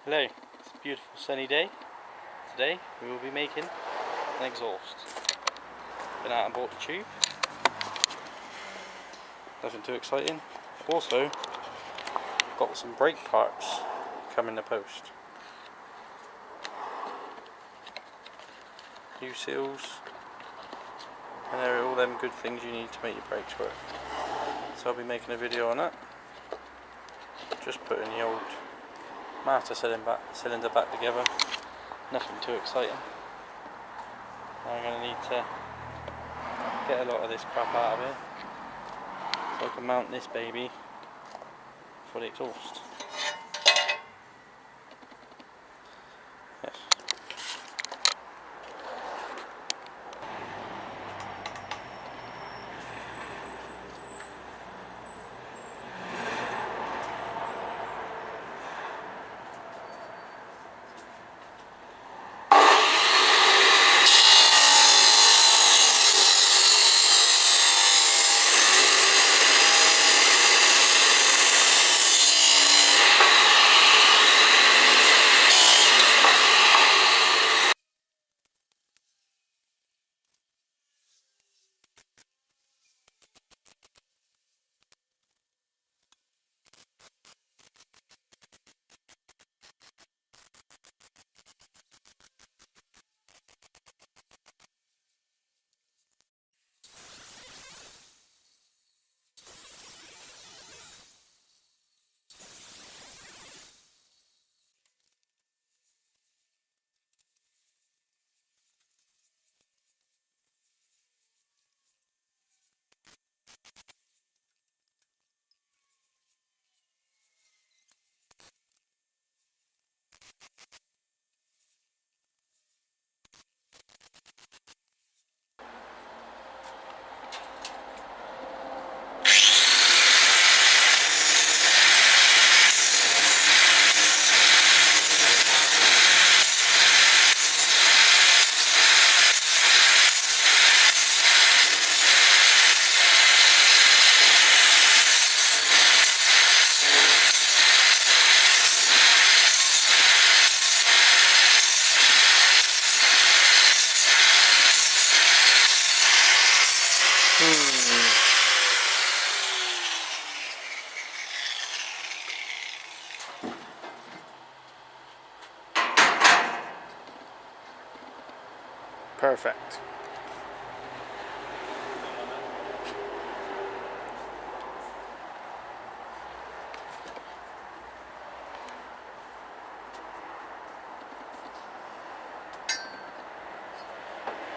Hello, it's a beautiful sunny day. Today we will be making an exhaust. Been out and bought the tube. Nothing too exciting. Also, got some brake parts coming in the post. New seals, and there are all them good things you need to make your brakes work. So I'll be making a video on that. Just putting the old master cylinder back together. Nothing too exciting. I'm going to need to get a lot of this crap out of here so I can mount this baby for the exhaust. Yes. Perfect.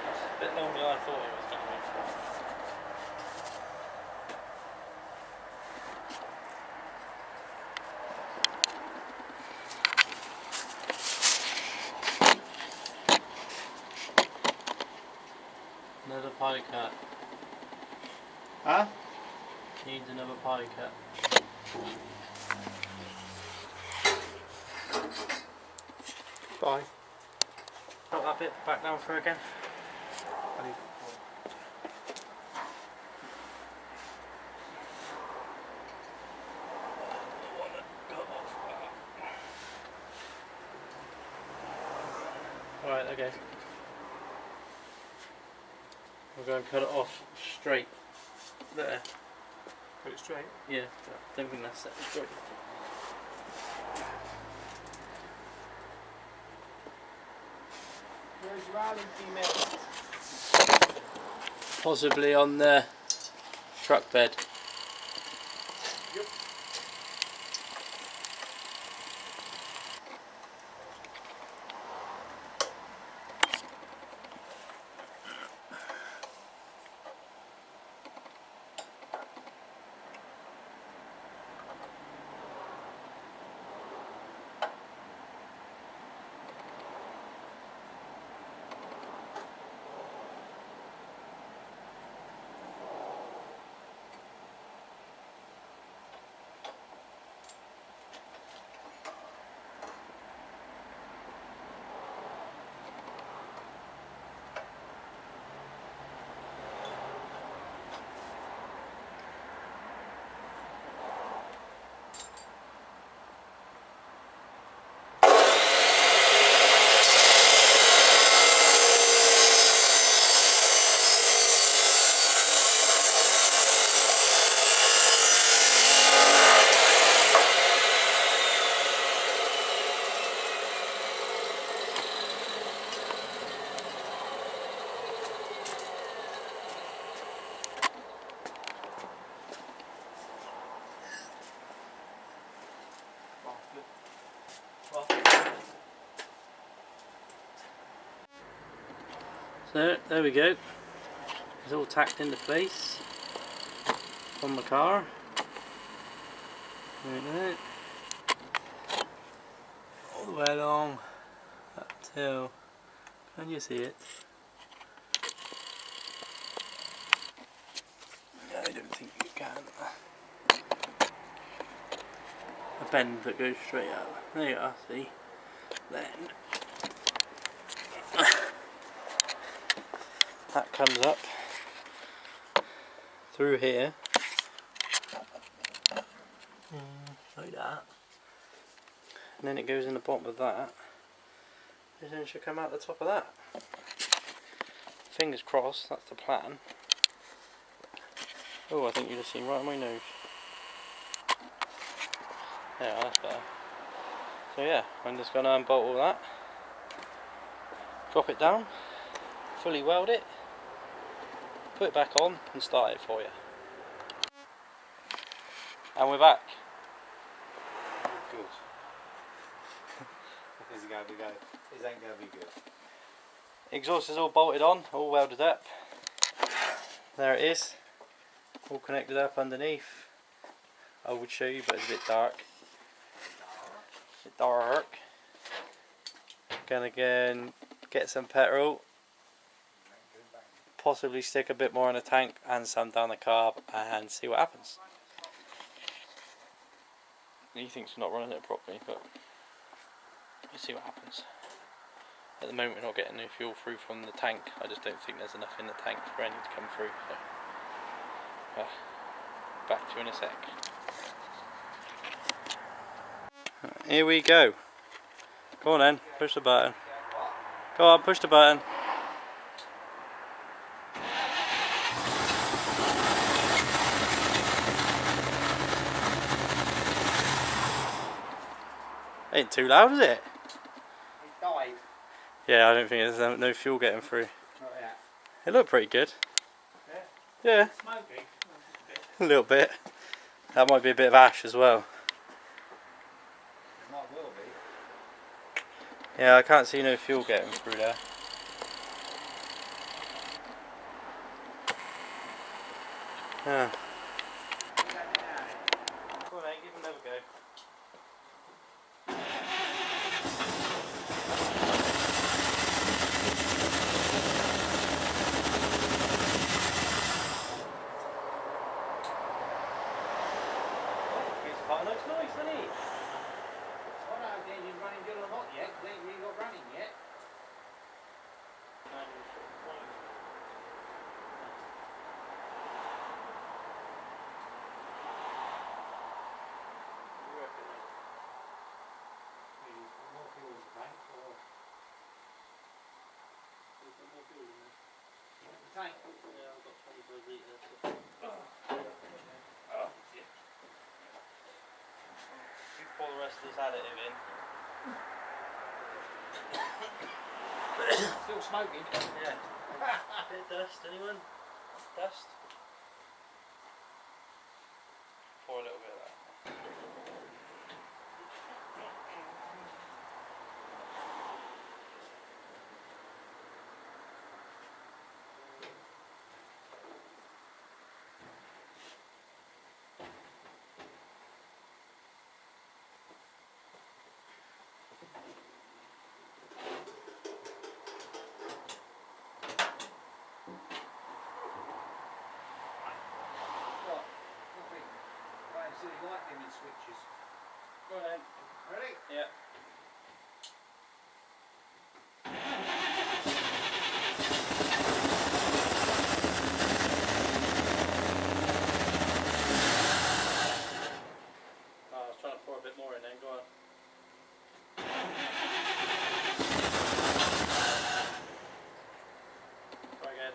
That's a bit longer than I thought it was going to be. Another pie cut. Huh? Needs another pie cut. Bye. Drop that bit back down for again. Alright, okay. We're going to cut it off straight there. Put it straight. Yeah, I don't think that's set straight. Where's your Allen female? Possibly on the truck bed. Yep. So there we go. It's all tacked into place on the car. There. All the way along up till, can you see it? No, I don't think you can. A bend that goes straight up. There you are, see? Then that comes up through here, like that, and then it goes in the bottom of that, and then it should come out the top of that. Fingers crossed, that's the plan. Oh, I think you've just seen right on my nose. Yeah, that's better. So yeah, I'm just going to unbolt all that, drop it down, fully weld it, put it back on and start it for you. And we're back. Good. Is it going to be good? It ain't going to be good. Exhaust is all bolted on, all welded up. There it is, all connected up underneath. I would show you, but it's a bit dark. A bit dark. Gonna again get some petrol, possibly stick a bit more in the tank and some down the carb and see what happens. He thinks we're not running it properly, but we'll see what happens. At the moment we're not getting any fuel through from the tank. I just don't think there's enough in the tank for any to come through. So, back to you in a sec. Here we go. Go on then, push the button. Go on, push the button. Ain't too loud, is it? It died. Yeah, I don't think there's no fuel getting through. Not yet. It looked pretty good. Yeah? Yeah, Smoking. a little bit. That might be a bit of ash as well. It might well be. Yeah, I can't see no fuel getting through there. Yeah. Go on, mate, give it another go. Looks nice, doesn't it? I don't think he's running good or not yet, because he ain't really got running yet. More fuel in the tank, or... The tank? Yeah, I've got 25 litres. You pour the rest of this additive in. Still smoking? Yeah. Bit of dust, anyone? Dust? Pour a little bit of that. Silly light dimming switches. Go on then. Ready? Yeah. Oh, I was trying to pour a bit more in then, go on. Try again.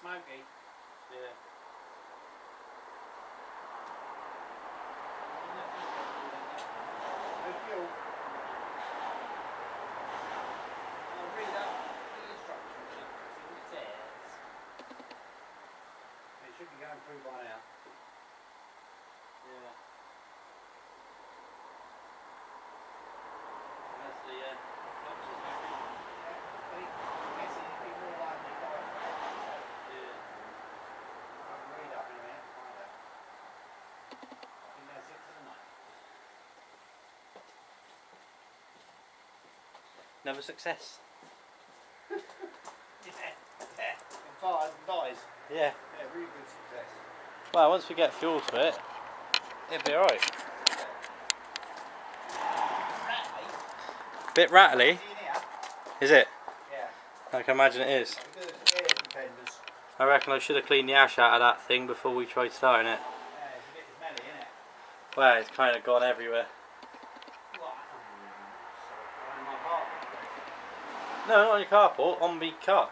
smoky. Yeah. No fuel. I'll read out the instructions, see what it says. It should be going through by now. Yeah. That's the boxes and everything. Yeah, but it gets it a bit more like the car. Yeah. I can read up in a minute, find out. I think that's it for the night. Another success. Yeah. It fires and dies. Yeah. Yeah, really good success. Well, once we get fuel to it, it'll be alright. Rattly. Bit rattly, See in here? is it? Yeah. I can imagine it is. Because air dependence. I reckon I should have cleaned the ash out of that thing before we tried starting it. Yeah, it's a bit smelly, isn't it? Well, it's kind of gone everywhere. What? On my car. No, not on your carport, on the car.